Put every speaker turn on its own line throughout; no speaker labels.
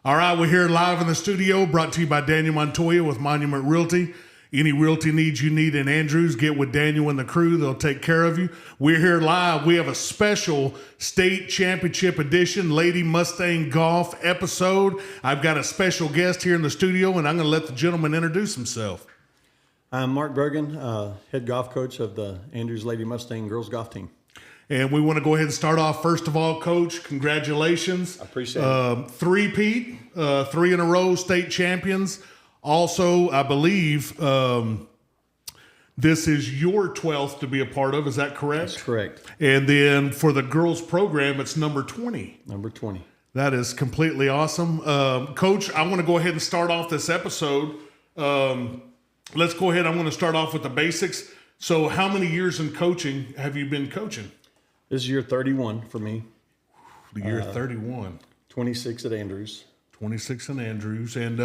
All right, we're here live in the studio, brought to you by Daniel Montoya with Monument Realty. Any realty needs you need in Andrews, get with Daniel and the crew. They'll take care of you. We're here live. We have a special state championship edition Lady Mustang Golf episode. I've got a special guest here in the studio, and I'm going to let the gentleman introduce himself.
I'm Mark Burgen, head golf coach of the Andrews Lady Mustang girls golf team.
And we want to go ahead and start off. First of all, Coach, congratulations.
I appreciate it.
Three-peat, 3 in a row state champions. Also, I believe this is your 12th to be a part of. Is that correct?
That's correct.
And then for the girls program, it's number 20.
Number 20.
That is completely awesome. Coach, I want to go ahead and start off this episode. Let's go ahead. I'm going to start off with the basics. So how many years in coaching have you been coaching?
This is year 31 for me.
The year 31.
26 at Andrews.
26 in Andrews. And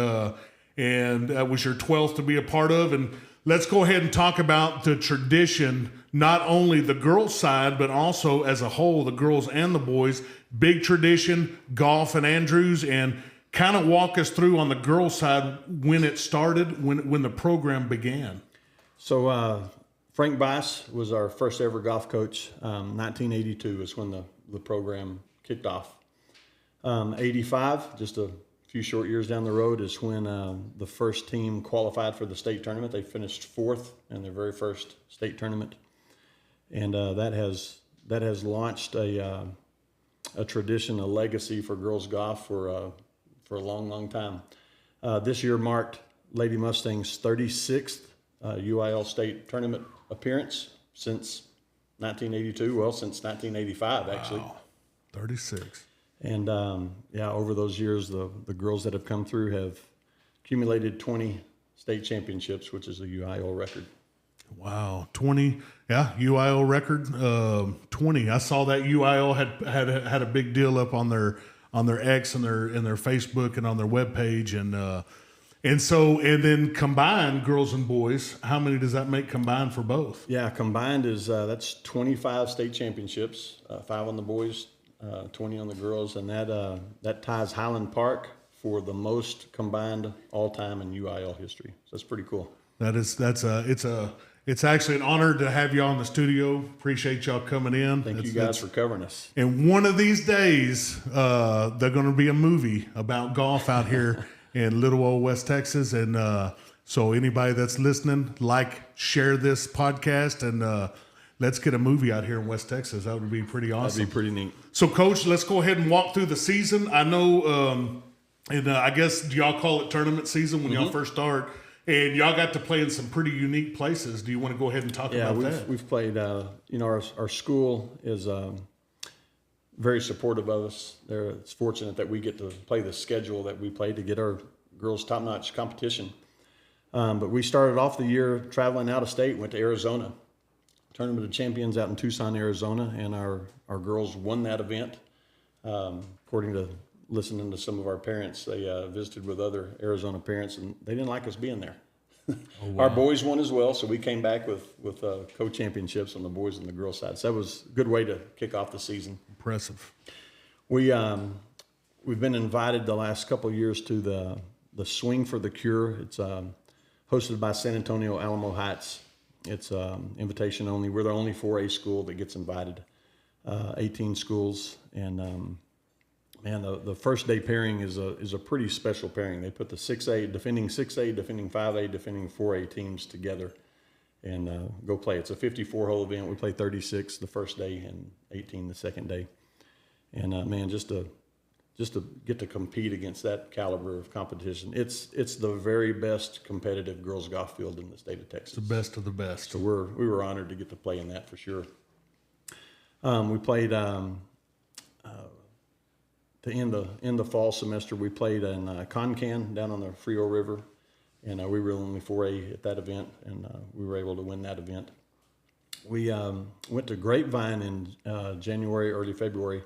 that was your 12th to be a part of. And let's go ahead and talk about the tradition, not only the girls' side, but also as a whole, the girls and the boys. Big tradition, golf in Andrews, and kind of walk us through on the girls' side when it started, when the program began.
So Frank Bice was our first ever golf coach. 1982 is when the program kicked off. 85, just a few short years down the road, is when the first team qualified for the state tournament. They finished fourth in their very first state tournament, and that has launched a tradition, a legacy for girls golf for a long, long time. This year marked Lady Mustang's 36th UIL state tournament appearance since 1982. Well, since 1985, actually.
Wow. 36.
And over those years, the girls that have come through have accumulated 20 state championships, which is a UIL record.
Wow, 20, yeah, UIL record, 20. I saw that UIL had a big deal up on their X and their Facebook and on their webpage, and then combined girls and boys, how many does that make combined for both?
Yeah, combined is that's 25 state championships, 5 on the boys, 20 on the girls, and that ties Highland Park for the most combined all time in UIL history. So that's pretty cool.
It's actually an honor to have you on the studio. Appreciate y'all coming in.
Thank you guys for covering us.
And one of these days, there's going to be a movie about golf out here in little old West Texas. And so anybody that's listening, share this podcast, and let's get a movie out here in West Texas. That would be pretty awesome.
That'd be pretty neat.
So, Coach, let's go ahead and walk through the season. I know, I guess, do y'all call it tournament season when y'all first start? And y'all got to play in some pretty unique places. Do you want to go ahead and talk about that?
We've played, our school is very supportive of us. It's fortunate that we get to play the schedule that we play to get our girls top-notch competition. But we started off the year traveling out of state, went to Arizona. Tournament of Champions out in Tucson, Arizona, and our girls won that event. According to listening to some of our parents, they visited with other Arizona parents, and they didn't like us being there. Oh, wow. Our boys won as well, so we came back with co-championships on the boys and the girls side. So that was a good way to kick off the season.
Impressive.
We've been invited the last couple of years to the Swing for the Cure. It's hosted by San Antonio Alamo Heights. It's invitation only. We're the only 4A school that gets invited. 18 schools, and the first day pairing is a pretty special pairing. They put the defending 6A, defending 5A, defending 4A teams together and go play. It's a 54-hole event. We play 36 the first day and 18 the second day. And just to get to compete against that caliber of competition, it's the very best competitive girls golf field in the state of Texas.
It's the best of the best.
So we were honored to get to play in that for sure. We played to end the fall semester. We played in Concan down on the Frio River, and we were only 4A at that event, and we were able to win that event. We went to Grapevine in January, early February.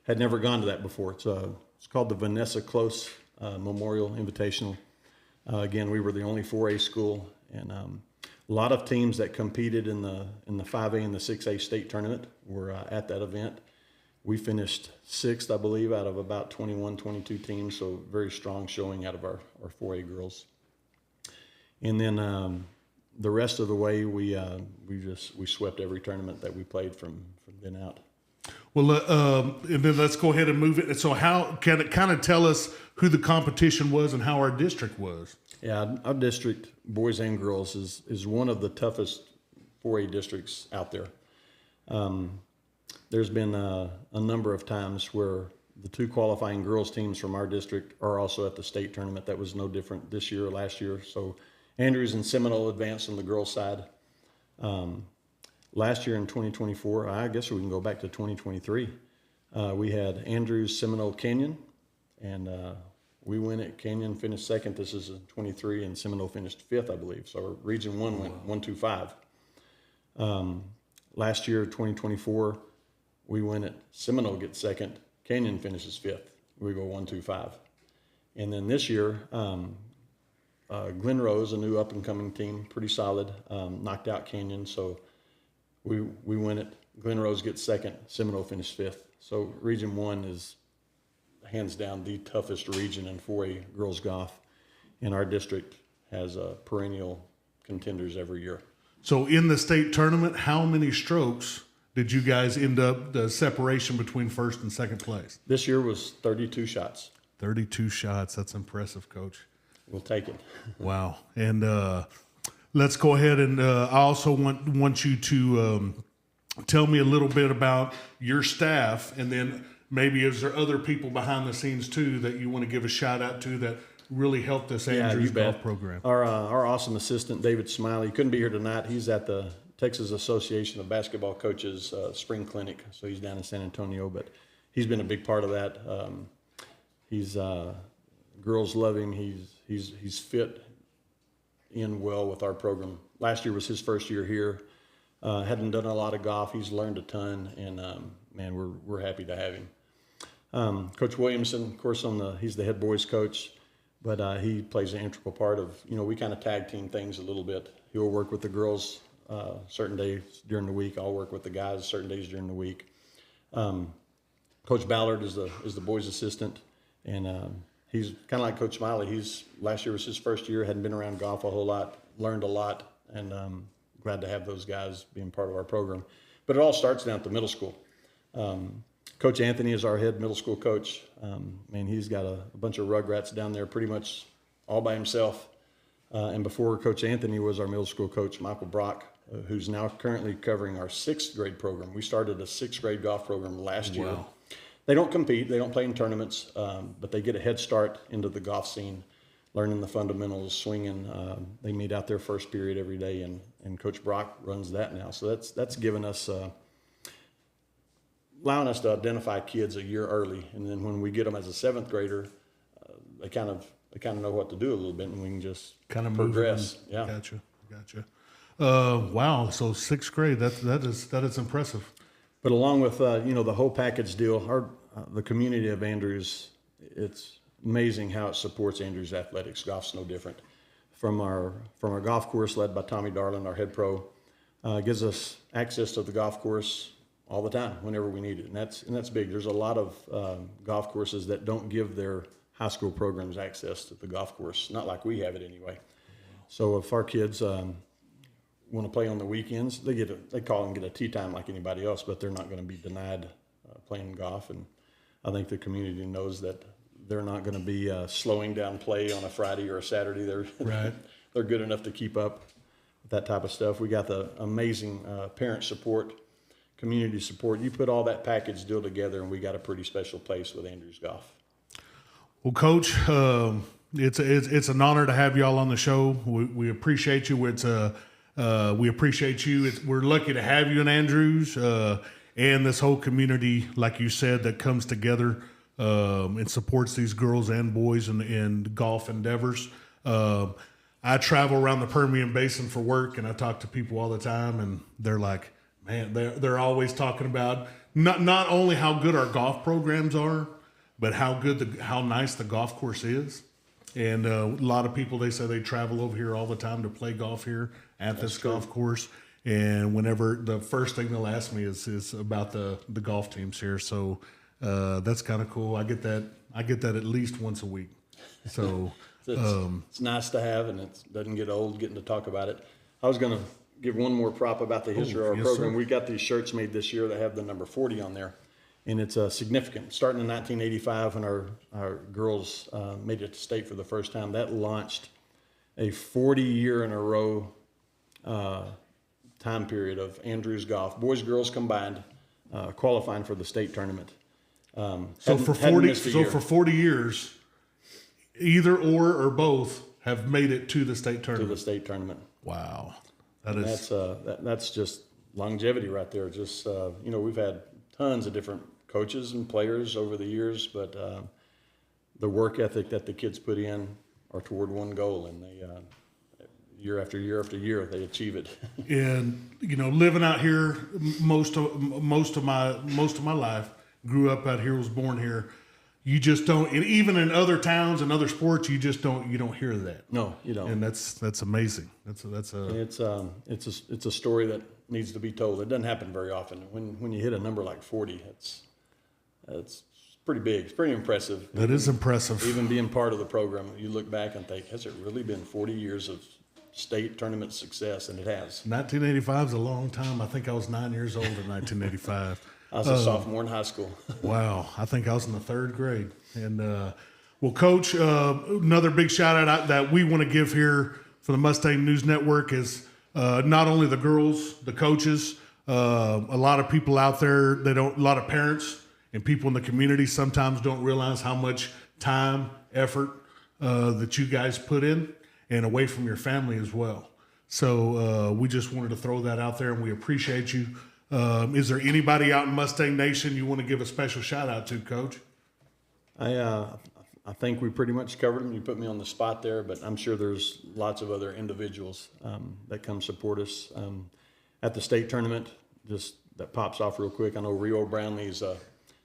Had never gone to that before. It's called the Vanessa Close Memorial Invitational. Again, we were the only 4A school, and a lot of teams that competed in the 5A and the 6A state tournament were at that event. We finished 6th, I believe, out of about 21, 22 teams, so very strong showing out of our 4A girls. And then the rest of the way, we swept every tournament that we played from then out.
Well, and then let's go ahead and move it. So how can it kind of tell us who the competition was and how our district was?
Yeah, our district, boys and girls, is one of the toughest 4A districts out there. There's been a number of times where the 2 qualifying girls teams from our district are also at the state tournament. That was no different this year or last year. So Andrews and Seminole advanced on the girls' side. Last year in 2024, I guess we can go back to 2023. We had Andrews, Seminole, Canyon, and we went it. Canyon finished 2nd. This is in 23, and Seminole finished 5th, I believe. So our Region 1 went 1-2-5. Last year, 2024, we win it. Seminole gets 2nd. Canyon finishes 5th. We go 1-2-5. And then this year, Glen Rose, a new up-and-coming team, pretty solid, knocked out Canyon. So we win it. Glen Rose gets 2nd. Seminole finished 5th. So Region 1 is hands down the toughest region in 4A girls golf. And our district has perennial contenders every year.
So in the state tournament, how many strokes did you guys end up the separation between 1st and 2nd place?
This year was 32 shots.
32 shots. That's impressive, Coach.
We'll take it.
Wow. And let's go ahead and I also want you to tell me a little bit about your staff, and then maybe is there other people behind the scenes too that you want to give a shout out to that really helped this Andrews golf program?
Our awesome assistant, David Smiley, couldn't be here tonight. He's at the Texas Association of Basketball Coaches spring clinic, so he's down in San Antonio, but he's been a big part of that. Girls love him. He's fit in well with our program. Last year was his first year here. Hadn't done a lot of golf. He's learned a ton, and man, we're happy to have him. Coach Williamson, of course, he's the head boys coach, but he plays an integral part of, we kind of tag team things a little bit. He'll work with the girls certain days during the week. I'll work with the guys certain days during the week. Coach Ballard is the boys assistant, and he's kind of like Coach Smiley. Last year was his first year, hadn't been around golf a whole lot, learned a lot, and glad to have those guys being part of our program. But it all starts down at the middle school. Coach Anthony is our head middle school coach. He's got a bunch of rugrats down there pretty much all by himself. And before Coach Anthony was our middle school coach, Michael Brock, who's now currently covering our 6th grade program. We started a 6th grade golf program last year. They don't compete, they don't play in tournaments, but they get a head start into the golf scene, learning the fundamentals, swinging. They meet out their first period every day, and Coach Brock runs that now. So that's given us, allowing us to identify kids a year early, and then when we get them as a 7th grader, they kind of know what to do a little bit, and we can just kind of progress. Yeah,
Gotcha. Wow. So 6th grade, that is impressive.
But along with the whole package deal, the community of Andrews, it's amazing how it supports Andrews athletics. Golf's no different. From our golf course led by Tommy Darland, our head pro, gives us access to the golf course all the time whenever we need it, and that's big. There's a lot of golf courses that don't give their high school programs access to the golf course, not like we have it anyway. So if our kids want to play on the weekends, they call and get a tee time like anybody else, but they're not going to be denied playing golf. And I think the community knows that they're not going to be slowing down play on a Friday or a Saturday. They're good enough to keep up with that type of stuff. We got the amazing parent support, community support. You put all that package deal together, and we got a pretty special place with Andrews Golf.
Well, Coach, it's an honor to have y'all on the show. We appreciate you. We appreciate you. We're lucky to have you in Andrews and this whole community, like you said, that comes together and supports these girls and boys in golf endeavors. I travel around the Permian Basin for work, and I talk to people all the time, and they're like, man, they're always talking about not only how good our golf programs are, but how nice the golf course is. And a lot of people, they say they travel over here all the time to play golf here at this golf course. And whenever the first thing they'll ask me is about the golf teams here. So that's kind of cool. I get that at least once a week. So
it's nice to have, and it doesn't get old getting to talk about it. I was going to give one more prop about the history of our program.
Sir.
We got these shirts made this year that have the number 40 on there, and it's significant. Starting in 1985 when our girls made it to state for the first time, that launched a 40-year in a row time period of Andrews golf, boys, girls combined, qualifying for the state tournament.
So for 40 years, either or both have made it to the state tournament.
To the state tournament.
Wow,
That's just longevity right there. Just we've had tons of different coaches and players over the years, but the work ethic that the kids put in are toward one goal, and they year after year after year they achieve it.
And living out here most of my life, grew up out here, was born here. You just don't, and even in other towns and other sports, you don't hear that.
No, you don't.
And that's amazing. It's
a story that needs to be told. It doesn't happen very often. When you hit a number like 40, it's pretty big. It's pretty impressive.
That is impressive.
Even being part of the program, you look back and think, has it really been 40 years of state tournament success? And it has.
1985 is a long time. I think I was 9 years old in 1985.
I was a sophomore in high school.
Wow. I think I was in the third grade. And, well, Coach, another big shout out that we want to give here for the Mustang News Network is not only the girls, the coaches, a lot of people out there, a lot of parents and people in the community sometimes don't realize how much time, effort that you guys put in and away from your family as well. So we just wanted to throw that out there, and we appreciate you. Is there anybody out in Mustang Nation you want to give a special shout out to, Coach?
I think we pretty much covered them. You put me on the spot there, but I'm sure there's lots of other individuals that come support us at the state tournament. Just that pops off real quick. I know Rio Brownlee's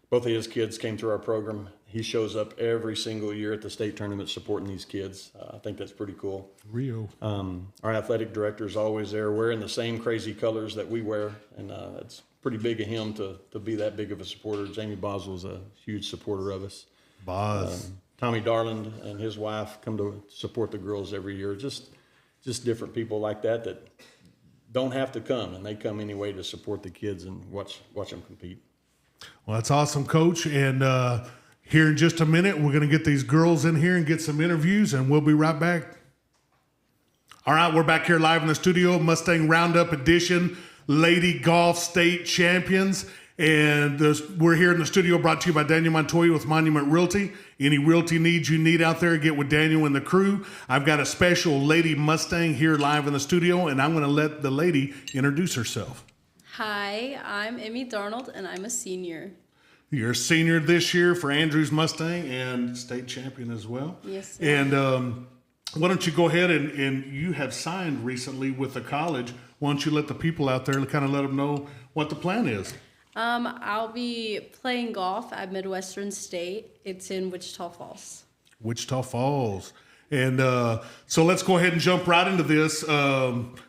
both of his kids came through our program. He shows up every single year at the state tournament supporting these kids. I think that's pretty cool.
Rio.
Our athletic director is always there wearing the same crazy colors that we wear, and it's pretty big of him to be that big of a supporter. Jamie Boswell's a huge supporter of us. Tommy Darnold and his wife come to support the girls every year. Just different people like that don't have to come, and they come anyway to support the kids and watch them compete.
Well, that's awesome, Coach. And here in just a minute, we're going to get these girls in here and get some interviews, and we'll be right back. All right, we're back here live in the studio, Mustang Roundup edition, Lady Golf State Champions. And we're here in the studio brought to you by Daniel Montoya with Monument Realty. Any realty needs you need out there, get with Daniel and the crew. I've got a special Lady Mustang here live in the studio, and I'm going to let the lady introduce herself.
Hi, I'm Emme Darnold, and I'm a senior.
You're a senior this year for Andrews Mustang and state champion as well.
Yes, sir.
And why don't you go ahead and you have signed recently with the college. Why don't you let the people out there kind of let them know what the plan is?
I'll be playing golf at Midwestern State. It's in Wichita Falls.
Wichita Falls. And so let's go ahead and jump right into this.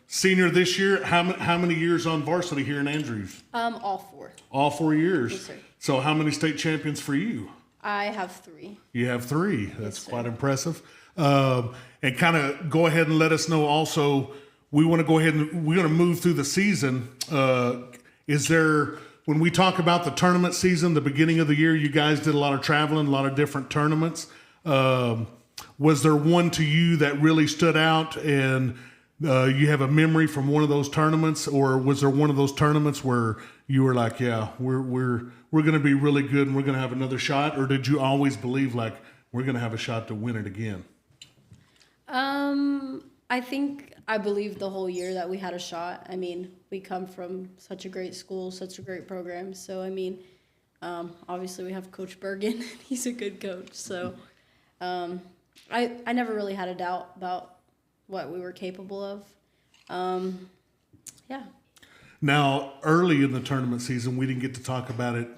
Senior this year, how many years on varsity here in Andrews?
All four.
All 4 years?
Yes, sir.
So how many state champions for you?
I have 3.
You have 3. That's
Yes,
quite impressive. And kind of go ahead and let us know also, we want to go ahead and we're going to move through the season. Is there, when we talk about the tournament season, the beginning of the year, you guys did a lot of traveling, a lot of different tournaments. Was there one to you that really stood out and you have a memory from one of those tournaments, or was there one of those tournaments where you were like, yeah, we're going to be really good and we're going to have another shot, or did you always believe like we're going to have a shot to win it again?
I think I believed the whole year that we had a shot. I mean, we come from such a great school, such a great program. So, I mean, obviously we have Coach Burgen. He's a good coach. So I never really had a doubt about what we were capable of. Yeah.
Now, early in the tournament season, we didn't get to talk about it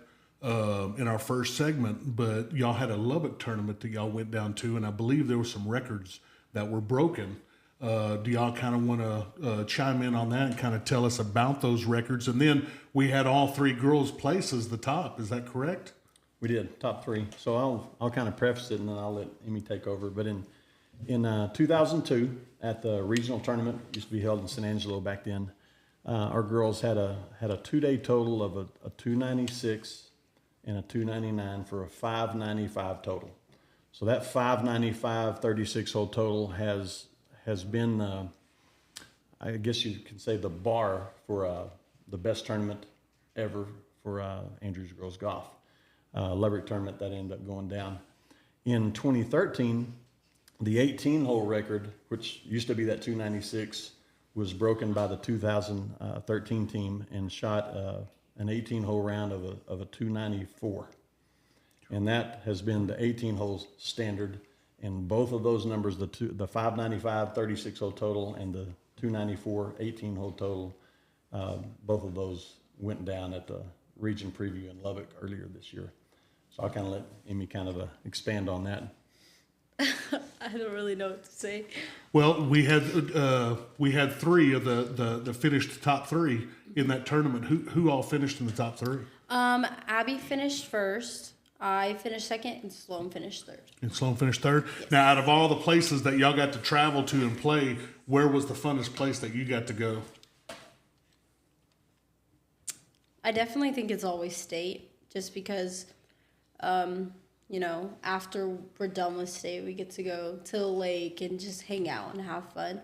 in our first segment, but y'all had a Lubbock tournament that y'all went down to, and I believe there were some records that were broken. Do y'all kind of want to chime in on that and kind of tell us about those records? And then we had all three girls place as the top. Is that correct?
We did, top three. So I'll kind of preface it and then I'll let Emme take over. But in 2002, at the regional tournament, used to be held in San Angelo back then, our girls had a 2-day total of a 296 and a 299 for a 595 total. So that 595 36-hole total has been, I guess you can say, the bar for the best tournament ever for Andrews Girls Golf. Leverett tournament that ended up going down. In 2013, the 18-hole record, which used to be that 296, was broken by the 2013 team and shot an 18-hole round of a 294. And that has been the 18 holes standard. And both of those numbers, the 595 36-hole total and the 294 18-hole total, both of those went down at the region preview in Lubbock earlier this year. So I'll kind of let Emme kind of expand on that.
I don't really know what to say.
Well, we had three of the finished top three in that tournament. Who all finished in the top three?
Abby finished first. I finished second, and Sloane finished third.
And Sloane finished third. Yes. Now, out of all the places that y'all got to travel to and play, where was the funnest place that you got to go?
I definitely think it's always state, just because, after we're done with state, we get to go to the lake and just hang out and have fun.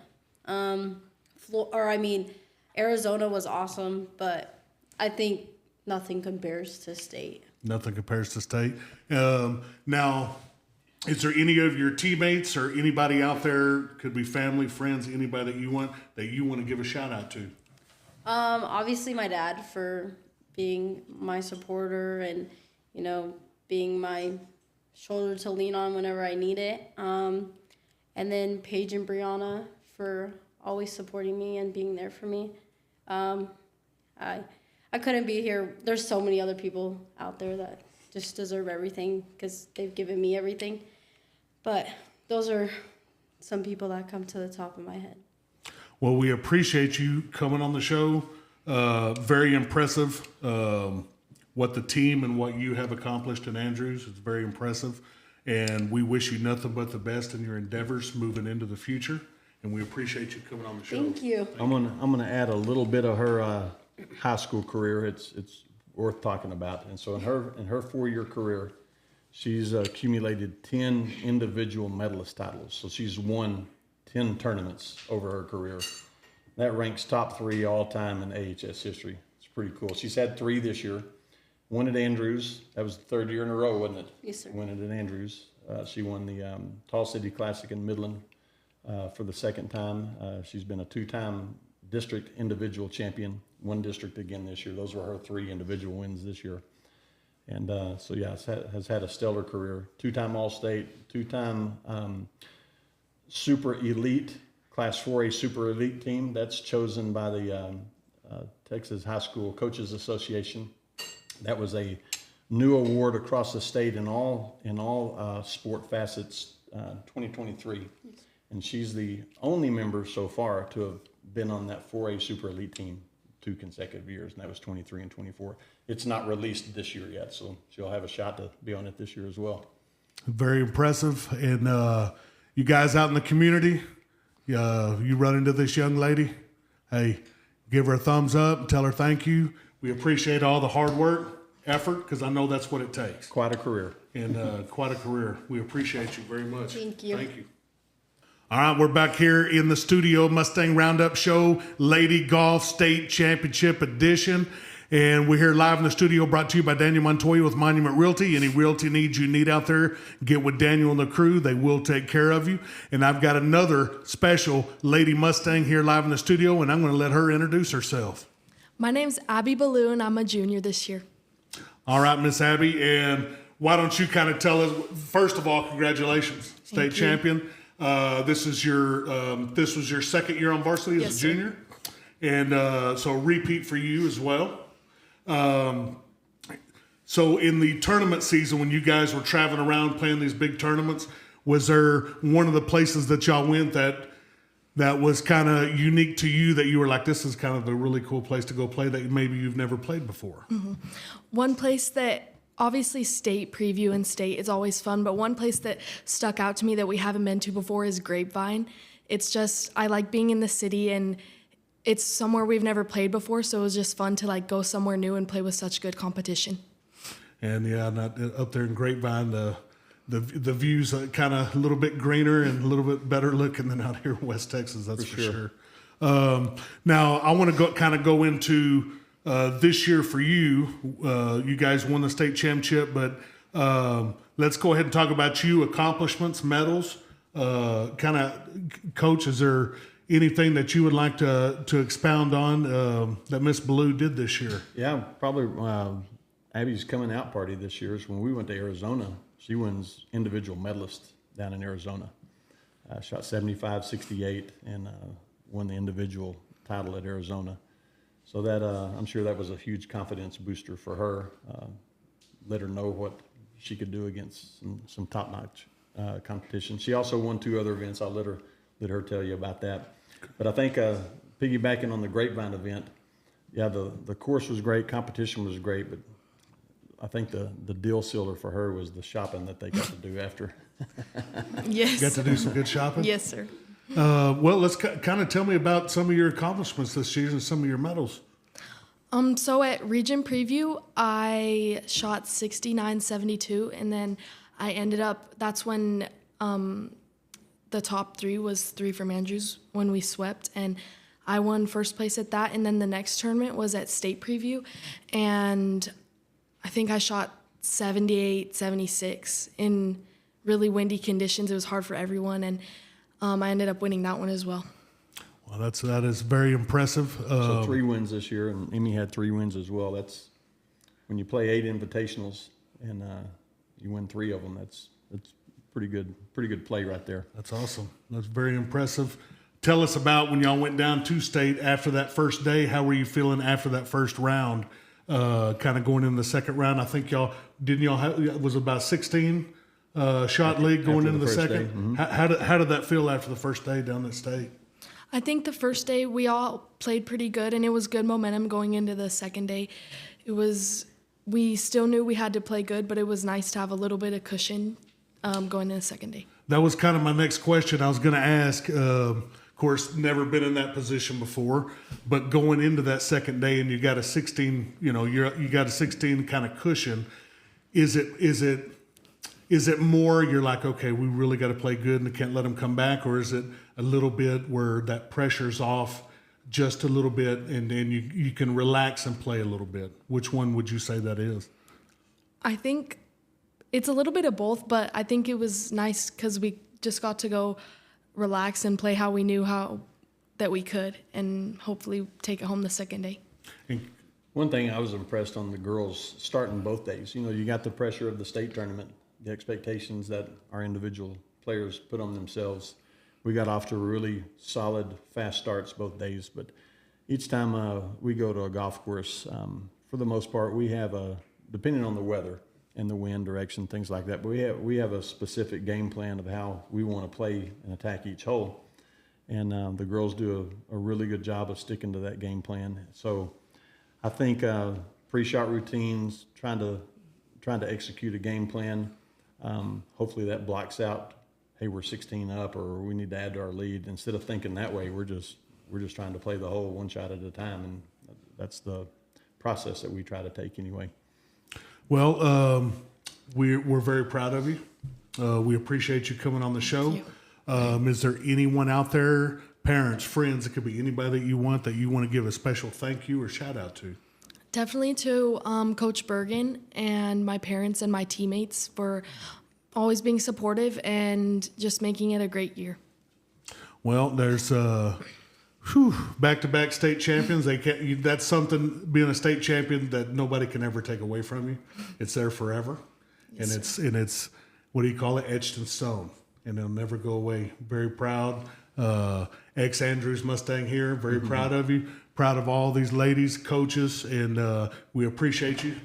Arizona was awesome, but I think nothing compares to state.
Nothing compares to state. Now, is there any of your teammates or anybody out there, could be family, friends, anybody that you want to give a shout out to?
Obviously my dad for being my supporter and, being my shoulder to lean on whenever I need it. And then Paige and Brianna for always supporting me and being there for me. I couldn't be here. There's so many other people out there that just deserve everything because they've given me everything. But those are some people that come to the top of my head.
Well, we appreciate you coming on the show. Very impressive. What the team and what you have accomplished in Andrews is very impressive. And we wish you nothing but the best in your endeavors moving into the future. And we appreciate you coming on the show.
Thank you.
I'm gonna add a little bit of her high school career. It's worth talking about. And so in her 4-year career, she's accumulated 10 individual medalist titles. So she's won 10 tournaments over her career. That ranks top 3 all time in AHS history. It's pretty cool. She's had 3 this year. Won at Andrews. That was the 3rd year in a row, wasn't it?
Yes, sir.
Won it at Andrews. She won the Tall City Classic in Midland for the 2nd time. She's been a 2-time district individual champion, 1 district again this year. Those were her 3 individual wins this year. And has had a stellar career. 2-time All-State, 2-time Super Elite, Class 4A Super Elite team. That's chosen by the Texas High School Coaches Association. That was a new award across the state in all sport facets, 2023. And she's the only member so far to have been on that 4A Super Elite team 2 consecutive years, and that was 23 and 24. It's not released this year yet, so she'll have a shot to be on it this year as well.
Very impressive. And you guys out in the community, you run into this young lady, hey, give her a thumbs up and tell her thank you. We appreciate all the hard work, effort, because I know that's what it takes.
Quite a career.
And quite a career. We appreciate you very much.
Thank you.
Thank you. All right, we're back here in the studio, Mustang Roundup Show, Lady Golf State Championship Edition. And we're here live in the studio, brought to you by Daniel Montoya with Monument Realty. Any realty needs you need out there, get with Daniel and the crew. They will take care of you. And I've got another special Lady Mustang here live in the studio, and I'm going to let her introduce herself.
My name's Abby Ballou, and I'm a junior this year.
All right, Miss Abby, and why don't you kind of tell us, first of all, congratulations, state champion. This was your 2nd year on varsity as a junior, and so a repeat for you as well. So in the tournament season, when you guys were traveling around playing these big tournaments, was there one of the places that y'all went that that was kind of unique to you that you were like, this is kind of a really cool place to go play that maybe you've never played before?
One place that obviously state preview and state is always fun, but one place that stuck out to me that we haven't been to before is Grapevine. It's just, I like being in the city, and it's somewhere we've never played before, so it was just fun to like go somewhere new and play with such good competition.
And yeah, up there in Grapevine, the views are kind of a little bit greener and a little bit better looking than out here in West Texas. That's for sure. Now I want to go into this year for you. You guys won the state championship, but let's go ahead and talk about you, accomplishments, medals. Coach, is there anything that you would like to expound on that Miss Ballou did this year?
Yeah, probably Abby's coming out party this year is when we went to Arizona. She wins individual medalist down in Arizona. Shot 75, 68, and won the individual title at Arizona. So that I'm sure that was a huge confidence booster for her. Let her know what she could do against some top-notch competition. She also won 2 other events. I'll let her tell you about that. But I think piggybacking on the Grapevine event, yeah, the course was great, competition was great, but I think the deal sealer for her was the shopping that they got to do after.
Yes.
Got to do some good shopping?
Yes, sir.
Well, let's kind of tell me about some of your accomplishments this season, some of your medals.
So at Region Preview, I shot 69.72, and then I ended up, that's when the top 3 was 3 from Andrews when we swept, and I won first place at that. And then the next tournament was at State Preview, and I think I shot 78, 76 in really windy conditions. It was hard for everyone, and I ended up winning that one as well.
Well, that is very impressive.
So 3 wins this year, and Emme had 3 wins as well. That's when you play 8 invitationals and you win 3 of them. That's pretty good play right there.
That's awesome. That's very impressive. Tell us about when y'all went down to state after that first day. How were you feeling after that first round? Kind of going into the second round. I think y'all have, it was about 16 shot league going into the second. Mm-hmm. How did that feel after the first day down at state?
I think the first day we all played pretty good, and it was good momentum going into the second day. We still knew we had to play good, but it was nice to have a little bit of cushion going into the second day.
That was kind of my next question. I was going to ask. Of course, never been in that position before, but going into that second day and you got a 16, you got a 16 kind of cushion. Is it more you're like, okay, we really got to play good and can't let them come back, or is it a little bit where that pressure's off just a little bit and then you can relax and play a little bit? Which one would you say that is?
I think it's a little bit of both, but I think it was nice because we just got to go relax and play how we knew that we could, and hopefully take it home the second day.
One thing I was impressed on the girls starting both days. You got the pressure of the state tournament, the expectations that our individual players put on themselves. We got off to really solid, fast starts both days, but each time we go to a golf course, for the most part, we have depending on the weather and the wind direction, things like that, but we have a specific game plan of how we want to play and attack each hole. And the girls do a really good job of sticking to that game plan. So I think pre-shot routines, trying to execute a game plan. Hopefully that blocks out, hey, we're 16 up, or we need to add to our lead. Instead of thinking that way, we're just trying to play the hole one shot at a time, and that's the process that we try to take anyway.
Well, we're very proud of you. We appreciate you coming on the show. Is there anyone out there, parents, friends, it could be anybody that you want to give a special thank you or shout out to?
Definitely to Coach Burgen and my parents and my teammates for always being supportive and just making it a great year.
Well, there's back-to-back state champions. That's something, being a state champion, that nobody can ever take away from you. It's there forever, yes, and it's what do you call it? Etched in stone, and it'll never go away. Very proud. Ex-Andrews Mustang here. Very proud of you. Proud of all these ladies, coaches, and we appreciate you.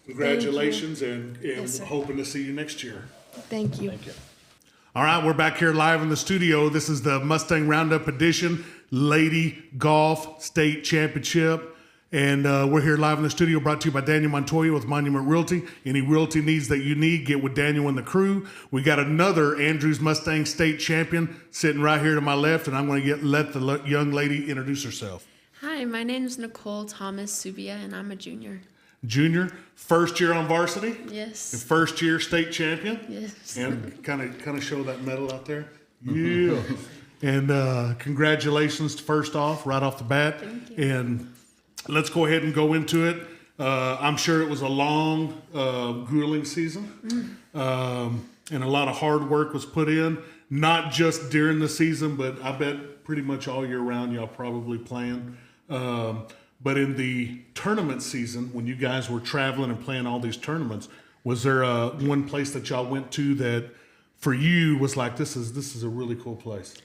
Congratulations, and
yes,
hoping to see you next year.
Thank you.
Thank you.
All right, we're back here live in the studio. This is the Mustang Roundup edition, Lady Golf State Championship. And we're here live in the studio, brought to you by Daniel Montoya with Monument Realty. Any realty needs that you need, get with Daniel and the crew. We got another Andrews Mustang State Champion sitting right here to my left, and I'm going to let the young lady introduce herself.
Hi, my name is Nichole Thomas Subia, and I'm a junior.
Junior, first year on varsity,
Yes.
and first year state champion.
Yes.
And kind of show that medal out there. Yeah. And congratulations first off, right off the bat.
Thank you.
And let's go ahead and go into it. I'm sure it was a long, grueling season. And a lot of hard work was put in, not just during the season, but I bet pretty much all year round y'all probably playing. But in the tournament season, when you guys were traveling and playing all these tournaments, was there one place that y'all went to that for you was like, this is a really cool place?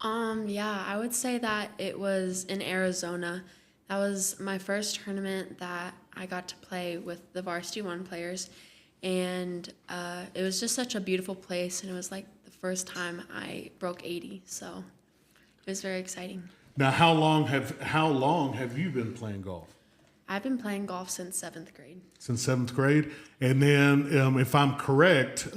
Yeah, I would say that it was in Arizona. That was my first tournament that I got to play with the Varsity 1 players. And it was just such a beautiful place, and it was like the first time I broke 80, so it was very exciting.
Now, how long have you been playing golf?
I've been playing golf since 7th grade.
Since 7th grade, and then if I'm correct,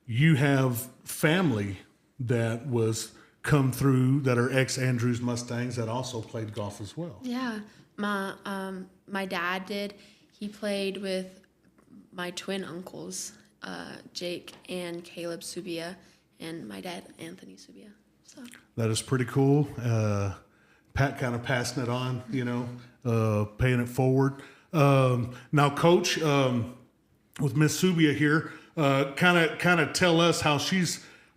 you have family that was come through that are ex-Andrews Mustangs that also played golf as well.
Yeah, my dad did. He played with my twin uncles, Jake and Caleb Subia, and my dad, Anthony Subia. So.
That is pretty cool. Pat kind of passing it on, paying it forward. Now, Coach, with Miss Subia here, kind of tell us how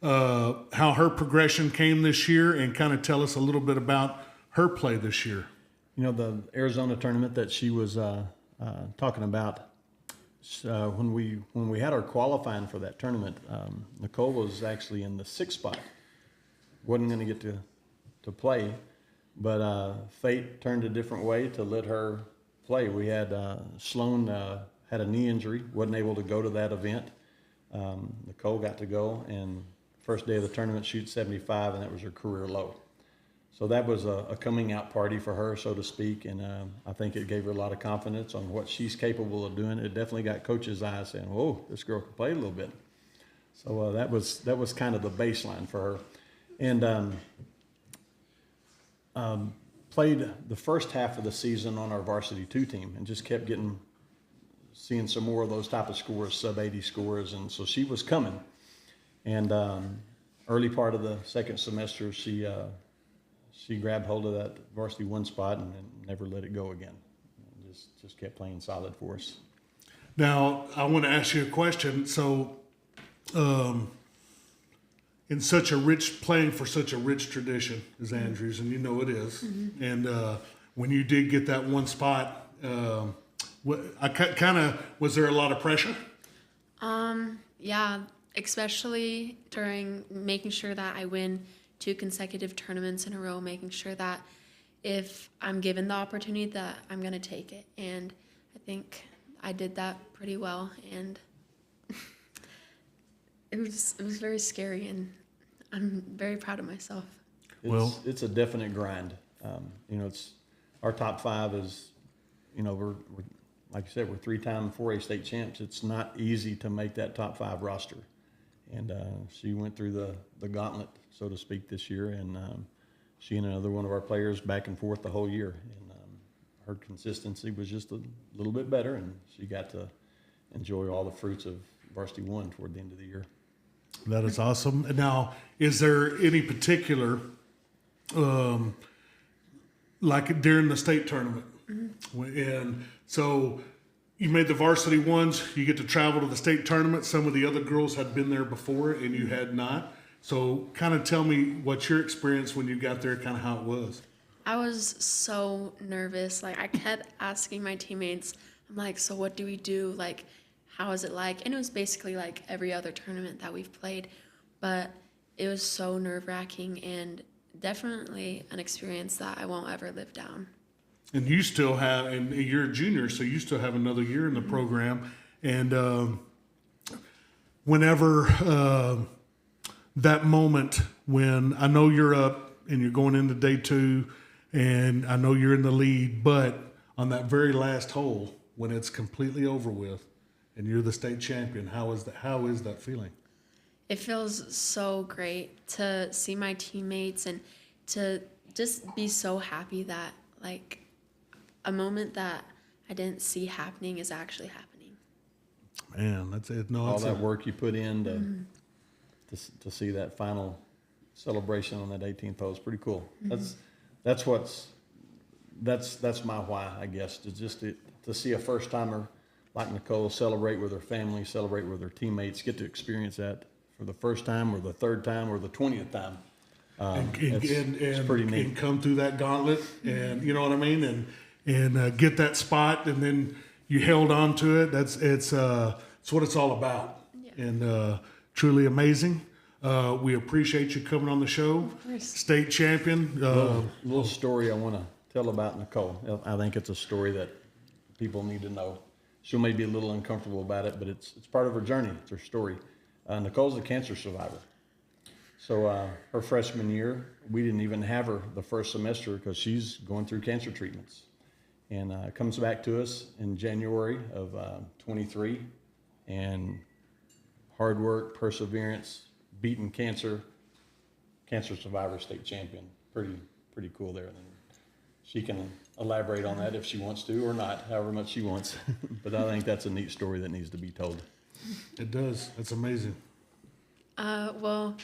how her progression came this year, and kind of tell us a little bit about her play this year.
The Arizona tournament that she was talking about, when we had our qualifying for that tournament, Nichole was actually in the 6th spot. Wasn't going to get to play, but fate turned a different way to let her play. We had Sloane had a knee injury, wasn't able to go to that event. Nichole got to go, and first day of the tournament, shoot 75, and that was her career low. So that was a coming out party for her, so to speak, and I think it gave her a lot of confidence on what she's capable of doing. It definitely got coaches' eyes saying, "Whoa, this girl can play a little bit." So that was kind of the baseline for her. And played the first half of the season on our varsity 2 team, and just kept seeing some more of those type of scores, sub 80 scores, and so she was coming. And early part of the second semester, she grabbed hold of that varsity 1 spot and never let it go again. Just kept playing solid for us.
Now, I want to ask you a question. So, in playing for such a rich tradition as Andrews, and it is. Mm-hmm. And when you did get that 1 spot, was there a lot of pressure?
Yeah, especially during making sure that I win 2 consecutive tournaments in a row, making sure that if I'm given the opportunity that I'm going to take it. And I think I did that pretty well, and it was very scary, and I'm very proud of myself.
It's a definite grind. It's our top 5 is, we're like you said, we're 3-time 4A state champs. It's not easy to make that top 5 roster, and she went through the gauntlet, so to speak, this year, and she and another one of our players back and forth the whole year, and her consistency was just a little bit better, and she got to enjoy all the fruits of varsity 1 toward the end of the year.
That is awesome. Now, is there any particular, like during the state tournament, and so you made the varsity 1s, you get to travel to the state tournament. Some of the other girls had been there before, and you had not. So kind of tell me what's your experience when you got there, kind of how it was.
I was so nervous. Like, I kept asking my teammates, I'm like, so what do we do? Like, how is it like? And it was basically like every other tournament that we've played, but it was so nerve-wracking and definitely an experience that I won't ever live down.
And you still have, and you're a junior, so you still have another year in the program. And whenever that moment when I know you're up and you're going into day 2 and I know you're in the lead, but on that very last hole when it's completely over with and you're the state champion, how is that feeling?
It feels so great to see my teammates and to just be so happy that, like, a moment that I didn't see happening is actually happening.
Man, that's it. No,
All that work you put in to see that final celebration on that 18th hole is pretty cool. That's my why, I guess, to see a first timer like Nichole celebrate with her family, celebrate with her teammates, get to experience that for the first time or the third time or the 20th time. It's pretty neat.
And come through that gauntlet, and you know what I mean, and get that spot, and then you held on to it. It's what it's all about, and truly amazing. We appreciate you coming on the show, state champion.
Little story I want to tell about Nichole. I think it's a story that people need to know. She may be a little uncomfortable about it, but it's part of her journey. It's her story. Nichole's a cancer survivor. So her freshman year, we didn't even have her the first semester because she's going through cancer treatments. And comes back to us in January of 23, and hard work, perseverance, beating cancer survivor state champion. Pretty cool there. And she can elaborate on that if she wants to or not, however much she wants. But I think that's a neat story that needs to be told.
It does. That's amazing.
Well,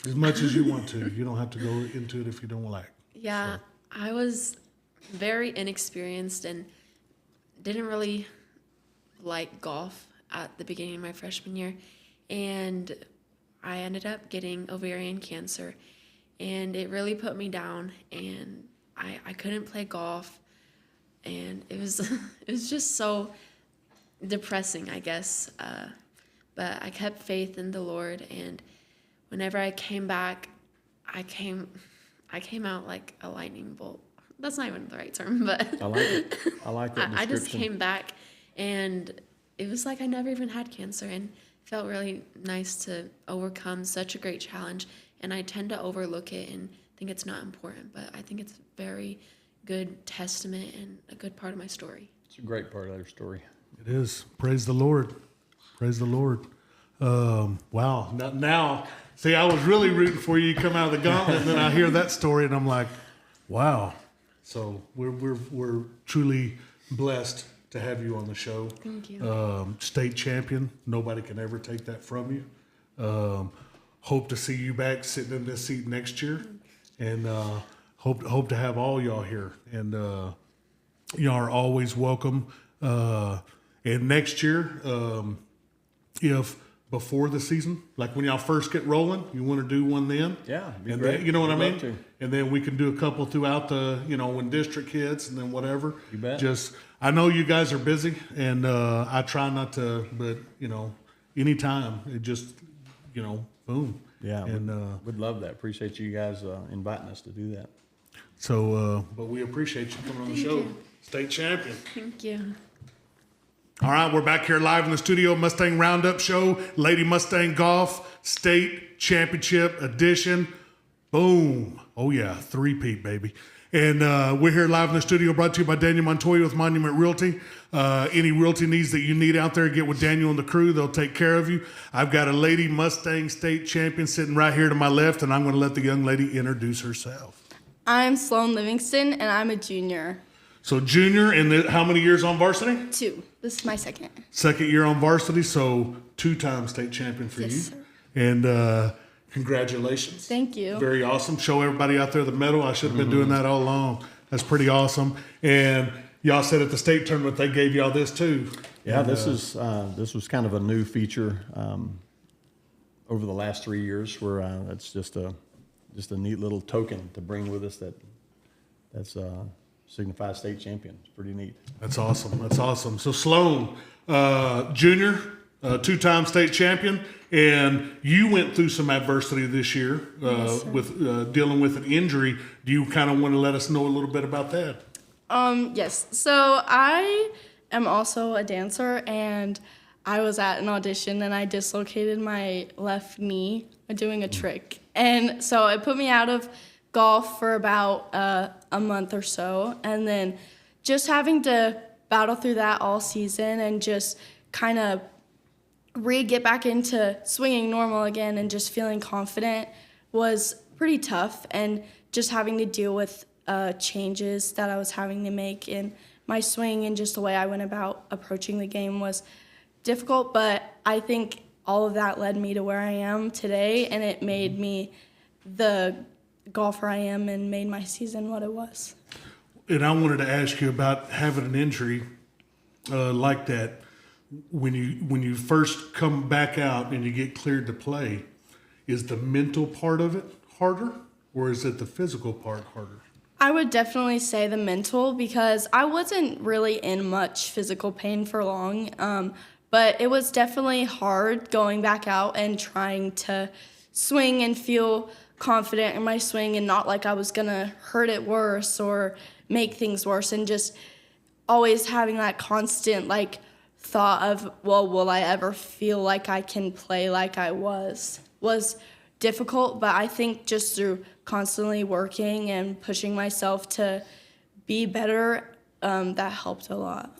as much as you want to. You don't have to go into it if you don't like.
yeah, I was very inexperienced and didn't really like golf at the beginning of my freshman year. And I ended up getting ovarian cancer. And it really put me down. And I couldn't play golf. And it was it was just so depressing, I guess. But I kept faith in the Lord, and whenever I came back, I came out like a lightning bolt. That's not even the right term, but
I like it. I like that description.
I just came back, and it was like I never even had cancer, and it felt really nice to overcome such a great challenge. And I tend to overlook it and think it's not important, but I think it's a very good testament and a good part of my story.
It's a great part of their story.
It is. Praise the Lord. Praise the Lord. Wow. Now, see, I was really rooting for you to come out of the gauntlet, and then I hear that story, and I'm like, wow. So we're truly blessed to have you on the show.
Thank you.
State champion. Nobody can ever take that from you. Hope to see you back sitting in this seat next year, and hope to have all y'all here. And y'all are always welcome. And next year, if before the season, like when y'all first get rolling, you want to do one then?
Yeah, it'd be
and
great.
then, you know what I
We'd
mean?
love to.
And then we can do a couple throughout the, when district hits, and then whatever.
You bet.
I know you guys are busy, and I try not to, but anytime, it just, boom.
Yeah,
and
we'd love that. Appreciate you guys inviting us to do that.
so, but we appreciate you coming on the show, state champion.
Thank you.
All right, we're back here live in the studio, Mustang Roundup show, Lady Mustang Golf State Championship Edition. Boom. Oh, yeah, three-peat, baby. And we're here live in the studio, brought to you by Daniel Montoya with Monument Realty. Any realty needs that you need out there, get with Daniel and the crew. They'll take care of you. I've got a Lady Mustang State Champion sitting right here to my left, and I'm going to let the young lady introduce herself.
I'm Sloane Livingston, and I'm a junior.
So junior, and how many years on varsity?
2. This is my second.
Second year on varsity, so 2-time state champion for
Yes,
you.
sir.
And congratulations.
Thank you.
Very awesome. Show everybody out there the medal. I should have been doing that all along. That's pretty awesome. And y'all said at the state tournament they gave y'all this too.
Yeah,
And,
this was kind of a new feature over the last 3 years, where it's just a neat little token to bring with us that's signifies state champion. It's pretty neat.
That's awesome. That's awesome. So Sloane, junior, 2-time state champion, and you went through some adversity this year with dealing with an injury. Do you kind of want to let us know a little bit about that?
Yes. So I am also a dancer, and I was at an audition and I dislocated my left knee doing a trick. And so it put me out of golf for about a month or so. And then just having to battle through that all season and just kind of get back into swinging normal again and just feeling confident was pretty tough. And just having to deal with changes that I was having to make in my swing and just the way I went about approaching the game was difficult. But I think all of that led me to where I am today, and it made me the golfer I am and made my season what it was.
And I wanted to ask you about having an injury like that. When you first come back out and you get cleared to play, is the mental part of it harder, or is it the physical part harder?
I would definitely say the mental, because I wasn't really in much physical pain for long, but it was definitely hard going back out and trying to swing and feel confident in my swing and not like I was going to hurt it worse or make things worse, and just always having that constant thought of, well, will I ever feel like I can play like I was difficult. But I think just through constantly working and pushing myself to be better, that helped a lot.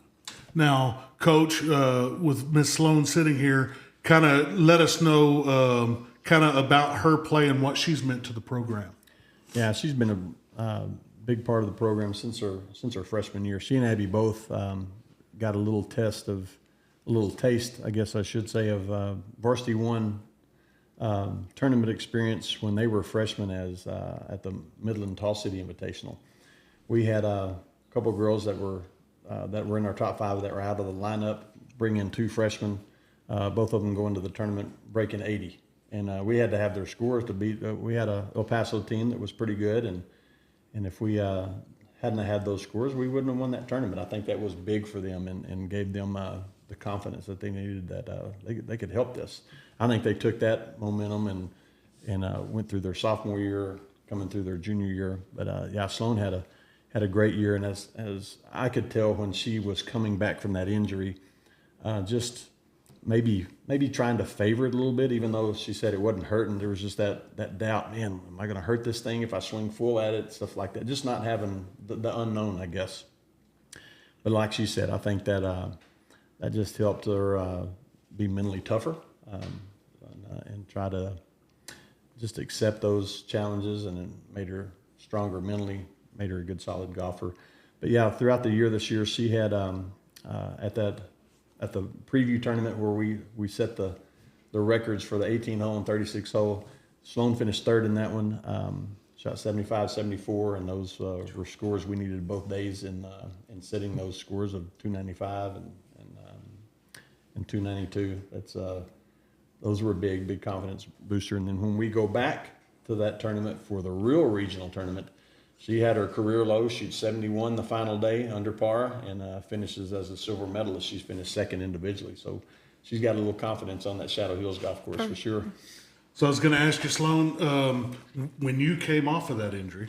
Now, Coach, with Miss Sloane sitting here, kind of let us know kind of about her play and what she's meant to the program.
Yeah, she's been a big part of the program since her freshman year. She and Abby both got a little taste, I guess I should say, of Varsity One tournament experience when they were freshmen at the Midland Tall City Invitational. We had a couple of girls that were in our top 5 that were out of the lineup, bring in 2 freshmen, both of them going to the tournament breaking 80. And we had to have their scores to beat. We had a El Paso team that was pretty good, and if we hadn't had those scores, we wouldn't have won that tournament. I think that was big for them and gave them the confidence that they needed, that they could help this. I think they took that momentum and went through their sophomore year, coming through their junior year. But yeah, Sloane had a great year, and as I could tell when she was coming back from that injury, just maybe trying to favor it a little bit, even though she said it wasn't hurting. There was just that doubt, man, am I going to hurt this thing if I swing full at it, stuff like that. Just not having the unknown, I guess. But like she said, I think that just helped her be mentally tougher and try to just accept those challenges, and it made her stronger mentally, made her a good, solid golfer. But yeah, throughout the year this year, she had at the preview tournament where we set the records for the 18-hole and 36-hole. Sloane finished 3rd in that one, shot 75, 74, and those were scores we needed both days in setting those scores of 295 and 292. Those were a big confidence booster. And then when we go back to that tournament for the real regional tournament, she had her career low. She'd 71 the final day under par, and finishes as a silver medalist. She's finished 2nd individually. So she's got a little confidence on that Shadow Hills golf course for sure.
So I was going to ask you, Sloane, when you came off of that injury,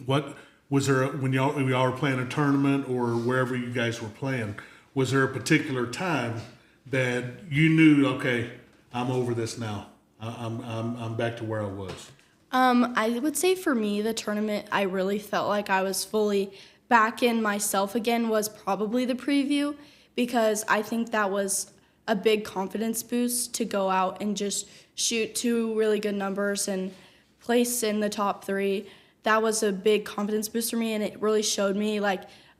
what was there, when y'all were playing a tournament or wherever you guys were playing, was there a particular time that you knew, okay, I'm over this now. I'm back to where I was?
I would say for me, the tournament I really felt like I was fully back in myself again was probably the preview, because I think that was a big confidence boost to go out and just shoot 2 really good numbers and place in the top 3. That was a big confidence boost for me, and it really showed me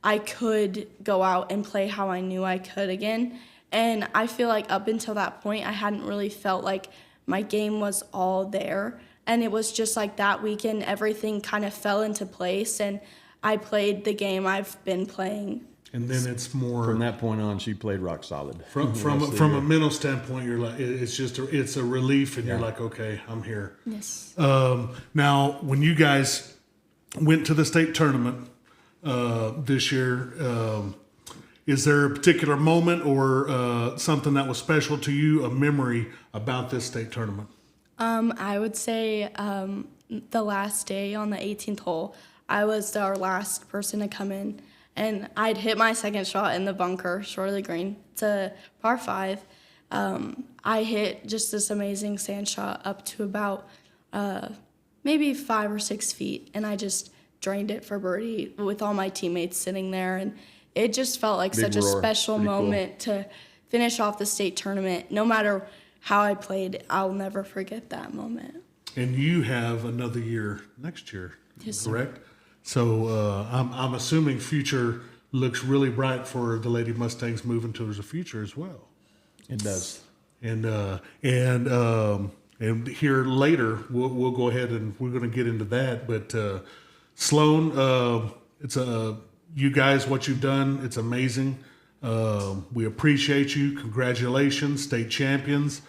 I could go out and play how I knew I could again. And I feel like up until that point, I hadn't really felt like my game was all there. And it was just that weekend, everything kind of fell into place, and I played the game I've been playing.
And then it's more
From that point on, she played rock solid.
from a mental standpoint. You're like, it's a relief, and you're like, okay, I'm here.
Yes.
Now, when you guys went to the state tournament this year, is there a particular moment or something that was special to you, a memory about this state tournament?
I would say the last day on the 18th hole, I was our last person to come in, and I'd hit my second shot in the bunker, short of the green. It's a par 5. I hit just this amazing sand shot up to about maybe 5 or 6 feet, and I just drained it for birdie with all my teammates sitting there, and it just felt like
Big
such a
roar.
special
Pretty cool.
moment to finish off the state tournament. No matter how I played, I'll never forget that moment.
And you have another year next year,
Yes, sir.
correct? So I'm assuming future looks really bright for the Lady Mustangs moving towards the future as well.
It does.
And here later we'll go ahead and we're going to get into that. But Sloane, you guys, what you've done, it's amazing. We appreciate you. Congratulations, state champions.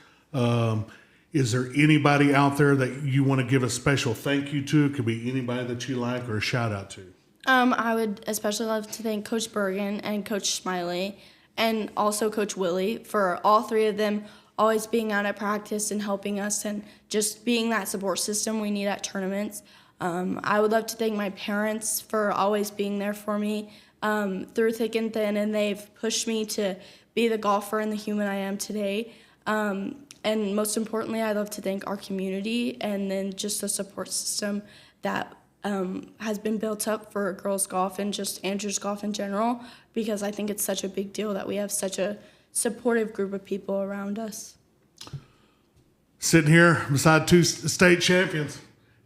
Is there anybody out there that you want to give a special thank you to? It could be anybody that you like or a shout out to.
I would especially love to thank Coach Burgen and Coach Smiley and also Coach Willie for all three of them always being out at practice and helping us and just being that support system we need at tournaments. I would love to thank my parents for always being there for me through thick and thin, and they've pushed me to be the golfer and the human I am today. And most importantly, I'd love to thank our community and then just the support system that has been built up for girls golf and just Andrews golf in general, because I think it's such a big deal that we have such a supportive group of people around us.
Sitting here beside two state champions,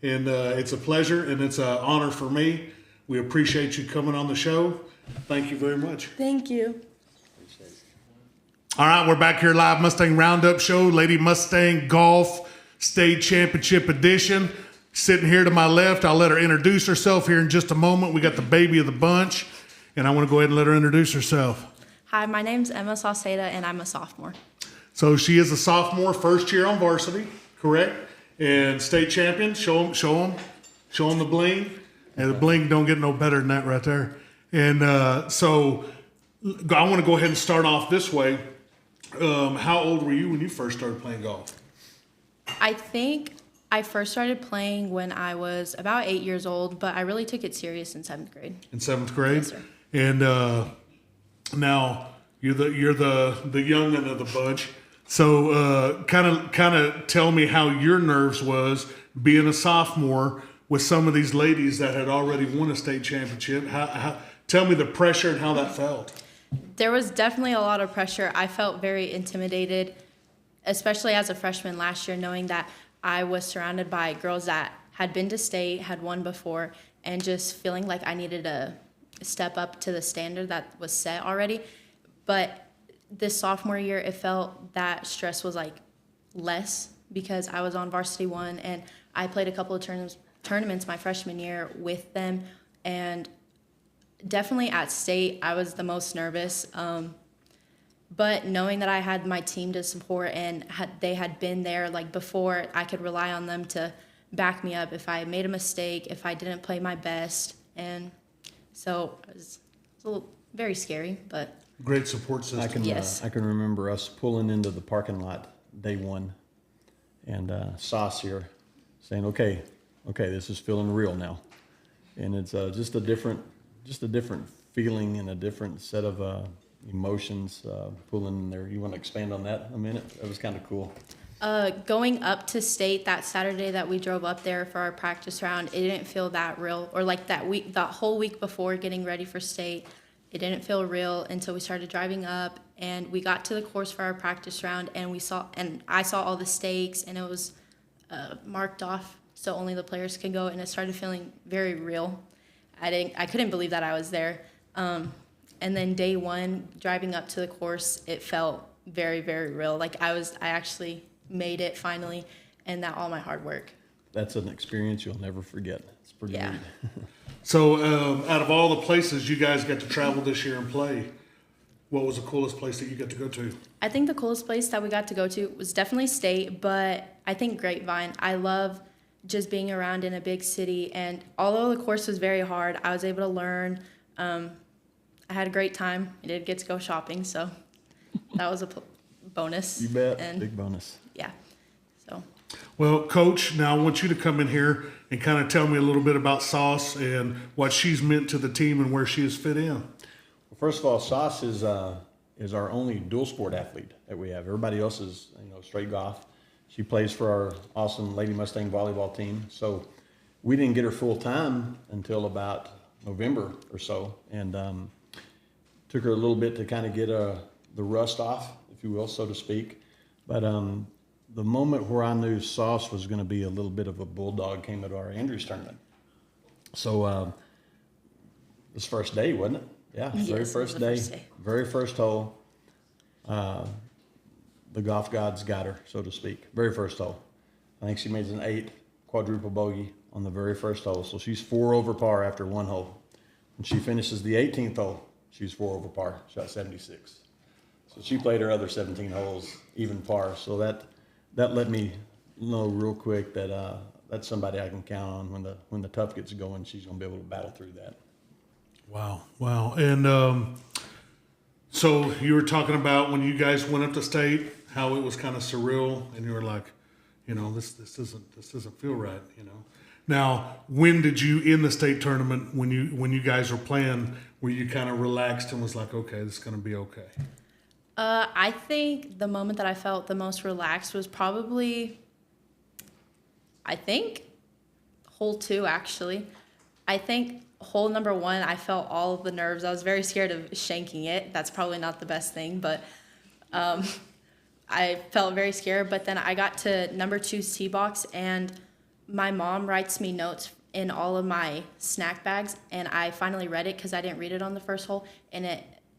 and it's a pleasure and it's an honor for me. We appreciate you coming on the show. Thank you very much.
Thank you.
All right, we're back here live Mustang Roundup show, Lady Mustang Golf State Championship Edition. Sitting here to my left, I'll let her introduce herself here in just a moment. We got the baby of the bunch, and I want to go ahead and let her introduce herself.
Hi, my name's Emme Saucedo, and I'm a sophomore.
So she is a sophomore, first year on varsity, correct? And state champion. Show them the bling. And the bling don't get no better than that right there. And so I want to go ahead and start off this way. How old were you when you first started playing golf?
I think I first started playing when I was about 8 years old, but I really took it serious in 7th grade.
In 7th grade?
Yes, sir.
And now you're the youngin' of the bunch. So kind of tell me how your nerves was being a sophomore with some of these ladies that had already won a state championship. Tell me the pressure and how that felt.
There was definitely a lot of pressure. I felt very intimidated, especially as a freshman last year, knowing that I was surrounded by girls that had been to state, had won before, and just feeling like I needed to step up to the standard that was set already. But this sophomore year, it felt that stress was like less because I was on varsity 1 and I played a couple of tournaments my freshman year with them, and definitely at state I was the most nervous. But knowing that I had my team to support and they had been there like before, I could rely on them to back me up if I made a mistake, if I didn't play my best. And so it was a little very scary, but
Great support system.
Yes.
I can remember us pulling into the parking lot day 1, and Sauce here saying, "Okay, this is feeling real now," and it's just a different feeling and a different set of emotions pulling in there. You want to expand on that a minute? That was kind of cool.
going up to state that Saturday that we drove up there for our practice round, it didn't feel that real. Or like that whole week before getting ready for state, it didn't feel real until we started driving up and we got to the course for our practice round and I saw all the stakes and it was marked off so only the players could go, and it started feeling very real. I couldn't believe that I was there. And then day 1, driving up to the course, it felt very, very real. Like I actually made it finally, and that all my hard work.
That's an experience you'll never forget. It's pretty
Yeah.
neat.
So out of all the places you guys got to travel this year and play, what was the coolest place that you got to go to?
I think the coolest place that we got to go to was definitely state, but I think Grapevine. I love just being around in a big city, and although the course was very hard, I was able to learn. I had a great time. I did get to go shopping, so that was a bonus.
You bet.
And
Big bonus.
yeah, so.
Well, Coach, now I want you to come in here and kind of tell me a little bit about Sauce and what she's meant to the team and where she has fit in.
Well, first of all, Sauce is our only dual sport athlete that we have. Everybody else is, straight golf. She plays for our awesome Lady Mustang volleyball team. So we didn't get her full time until about November or so, and took her a little bit to kind of get the rust off, if you will, so to speak. But the moment where I knew Sauce was going to be a little bit of a bulldog came at our Andrews tournament. So this first day, wasn't it? Yeah,
Yes,
very
it was
first
the
day,
first day.
very first hole. The golf gods got her, so to speak. Very first hole. I think she made an 8 quadruple bogey on the very first hole. So she's 4 over par after 1 hole. When she finishes the 18th hole, she's 4 over par, shot 76. So she played her other 17 holes even par. So that let me know real quick that that's somebody I can count on when the tough gets going. She's going to be able to battle through that.
Wow. And so you were talking about when you guys went up to state, how it was kind of surreal, and you were like, this doesn't feel right, Now, when did you in the state tournament when you guys were playing, were you kind of relaxed and was like, okay, this is going to be okay?
I think the moment that I felt the most relaxed was probably, hole 2, actually. I think hole number 1, I felt all of the nerves. I was very scared of shanking it. That's probably not the best thing, but I felt very scared. But then I got to number 2's tee box, and my mom writes me notes in all of my snack bags, and I finally read it because I didn't read it on the first hole, and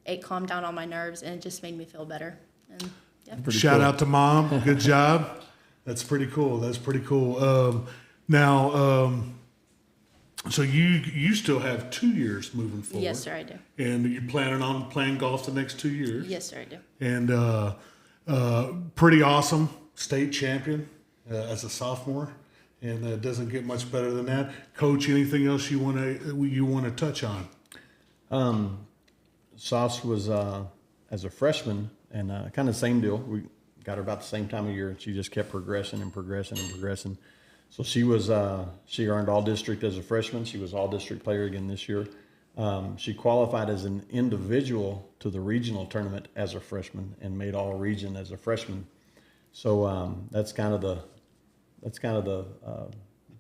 it calmed down all my nerves, and it just made me feel better. And yeah.
Shout out to Mom. Good job. That's pretty cool. So you still have 2 years moving forward.
Yes, sir, I do.
And you're planning on playing golf the next 2 years.
Yes, sir, I do.
And pretty awesome state champion as a sophomore, and it doesn't get much better than that. Coach, anything else you want to touch on?
Sauce was as a freshman, and kind of the same deal. We got her about the same time of year, and she just kept progressing and progressing and progressing. So she was she earned all district as a freshman. She was all district player again this year. She qualified as an individual to the regional tournament as a freshman and made all region as a freshman. So that's kind of the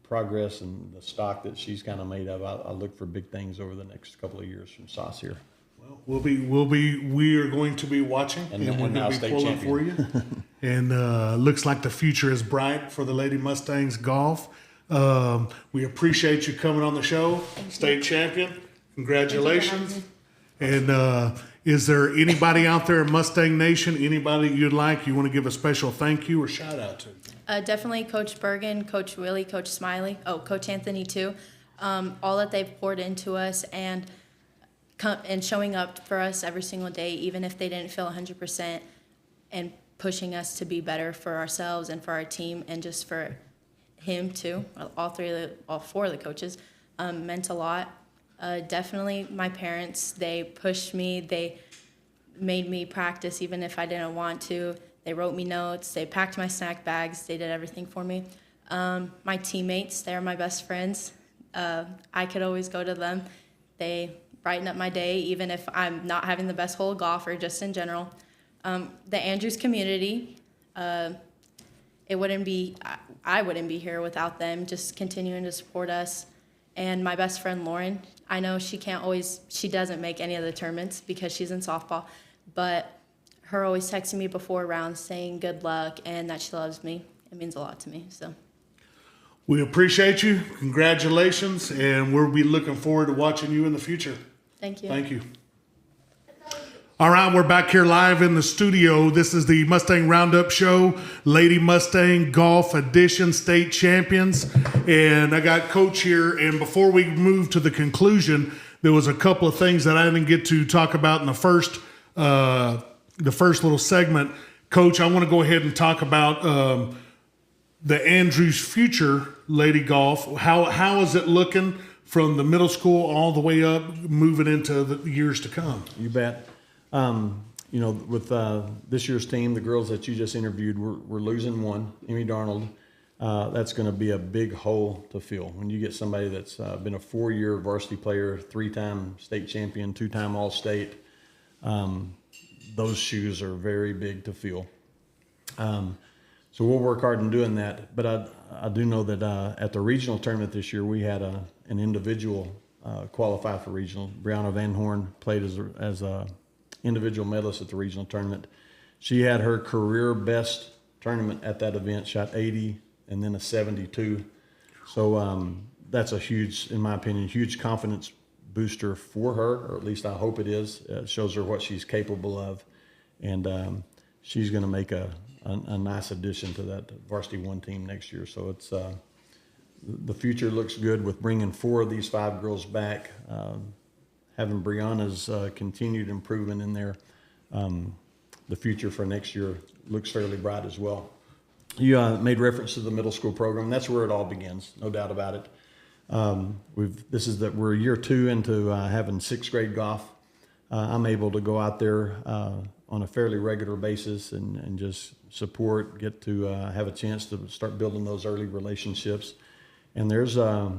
progress and the stock that she's kind of made of. I look for big things over the next couple of years from Sauce here.
Well, we are going to be watching, and we're going to be pulling for you. And looks like the future is bright for the Lady Mustangs golf. We appreciate you coming on the show, state champion. Congratulations. And is there anybody out there in Mustang Nation, anybody you want to give a special thank you or shout out to?
Definitely Coach Burgen, Coach Willie, Coach Smiley, Coach Anthony too. All that they've poured into us and showing up for us every single day, even if they didn't feel 100%, and pushing us to be better for ourselves and for our team and just for him too. All 4 of the coaches meant a lot. Definitely my parents, they pushed me. They made me practice even if I didn't want to. They wrote me notes. They packed my snack bags. They did everything for me. My teammates, they're my best friends. I could always go to them. They brighten up my day, even if I'm not having the best hole of golf or just in general. The Andrews community, I wouldn't be here without them, just continuing to support us. And my best friend, Lauren, I know she doesn't make any of the tournaments because she's in softball, but her always texting me before rounds saying good luck and that she loves me. It means a lot to me, so.
We appreciate you. Congratulations. And we'll be looking forward to watching you in the future.
Thank you.
Thank you. All right, we're back here live in the studio. This is the Mustang Roundup Show, Lady Mustang Golf Edition State Champions. And I got Coach here. And before we move to the conclusion, there was a couple of things that I didn't get to talk about in the first little segment. Coach, I want to go ahead and talk about the Andrews future Lady Golf. How is it looking from the middle school all the way up, moving into the years to come?
You bet. With this year's team, the girls that you just interviewed, we're losing one, Emme Darnold. that's going to be a big hole to fill. When you get somebody that's been a 4-year varsity player, 3-time state champion, 2-time All-State, those shoes are very big to fill. So we'll work hard in doing that. But I do know that at the regional tournament this year, we had an individual qualify for regional. Brianna Van Horn played as a individual medalist at the regional tournament. She had her career best tournament at that event, shot 80 and then a 72. So that's a huge, in my opinion, huge confidence booster for her, or at least I hope it is. It shows her what she's capable of. And she's going to make a nice addition to that varsity 1 team next year. So it's the future looks good with bringing 4 of these 5 girls back, having Brianna's continued improvement in there. The future for next year looks fairly bright as well. You made reference to the middle school program. That's where it all begins, no doubt about it. We're year 2 into having 6th grade golf. I'm able to go out there on a fairly regular basis and just support, get to have a chance to start building those early relationships. And there's a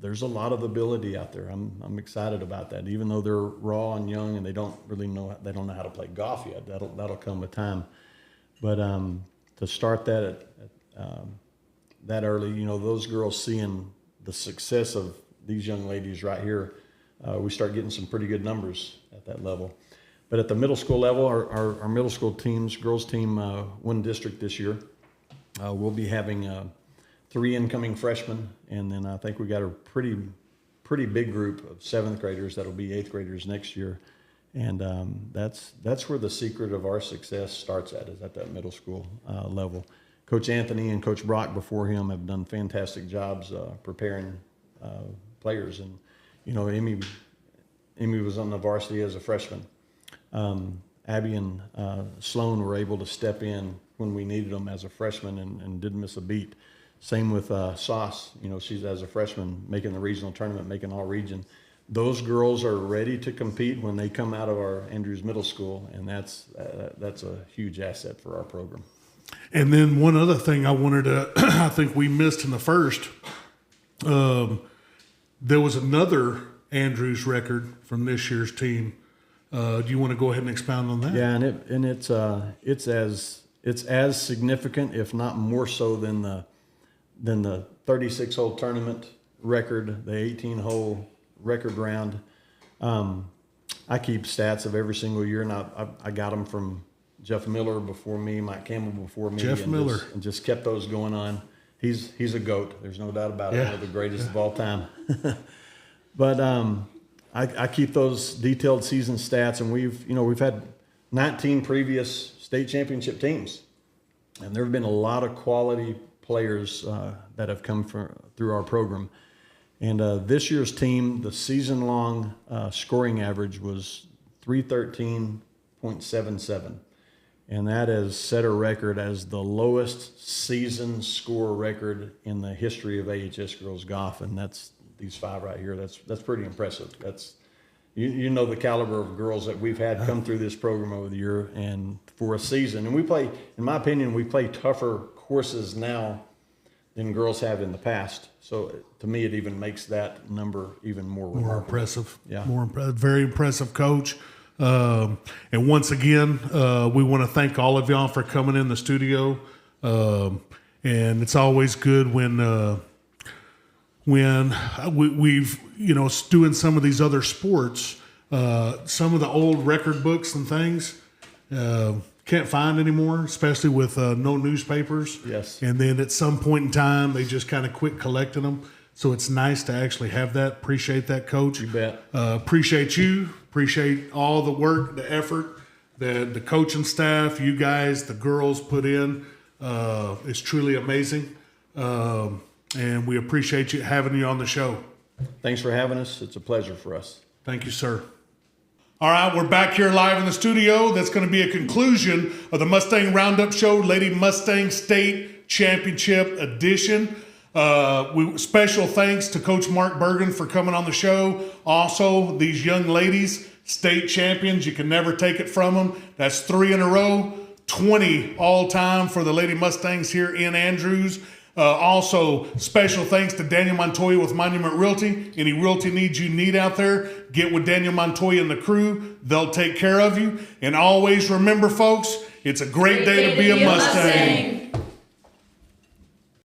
lot of ability out there. I'm excited about that. Even though they're raw and young and they don't know how to play golf yet. That'll come with time. But to start that at that early, those girls seeing the success of these young ladies right here, we start getting some pretty good numbers at that level. But at the middle school level, our middle school teams, girls team won district this year. We'll be having 3 incoming freshmen, and then I think we got a pretty big group of 7th graders that'll be 8th graders next year. And that's where the secret of our success starts is at that middle school level. Coach Anthony and Coach Brock before him have done fantastic jobs preparing players. And, Emme was on the varsity as a freshman. Abby and Sloane were able to step in when we needed them as a freshman and didn't miss a beat. Same with Sauce. She's as a freshman making the regional tournament, making all region. Those girls are ready to compete when they come out of our Andrews Middle School, and that's a huge asset for our program.
And then one other thing I wanted to, I think we missed in the first, there was another Andrews record from this year's team. Do you want to go ahead and expound on that?
Yeah, and it's as significant, if not more so, than the 36-hole tournament record, the 18-hole record round. I keep stats of every single year, and I got them from Jeff Miller before me, Mike Campbell before me.
Jeff Miller.
And just kept those going on. He's a GOAT. There's no doubt about it.
Yeah.
One of the greatest of all time. But I keep those detailed season stats, and we've had 19 previous state championship teams, and there have been a lot of quality players that have come through our program. And this year's team, the season-long scoring average was 313.77. And that has set a record as the lowest season score record in the history of AHS girls golf. And that's these 5 right here. That's pretty impressive. That's you know the caliber of girls that we've had come through this program over the year and for a season. And we play, in my opinion, we play tougher courses now than girls have in the past. So to me, it even makes that number even more remarkable.
More impressive.
Yeah.
Very impressive coach. And once again, we want to thank all of y'all for coming in the studio. And it's always good when we've, doing some of these other sports, some of the old record books and things, can't find anymore, especially with no newspapers.
Yes.
And then at some point in time, they just kind of quit collecting them. So it's nice to actually have that. Appreciate that, Coach.
You bet.
Appreciate you. Appreciate all the work, the effort, the coaching staff, you guys, the girls put in. It's truly amazing. And we appreciate you having you on the show.
Thanks for having us. It's a pleasure for us.
Thank you, sir. All right, we're back here live in the studio. That's going to be a conclusion of the Mustang Roundup Show, Lady Mustang State Championship Edition. Special thanks to Coach Mark Burgen for coming on the show. Also, these young ladies, state champions. You can never take it from them. That's 3 in a row, 20 all-time for the Lady Mustangs here in Andrews. Also, special thanks to Daniel Montoya with Monument Realty. Any realty needs you need out there, get with Daniel Montoya and the crew. They'll take care of you. And always remember, folks, it's a great day to be a Mustang.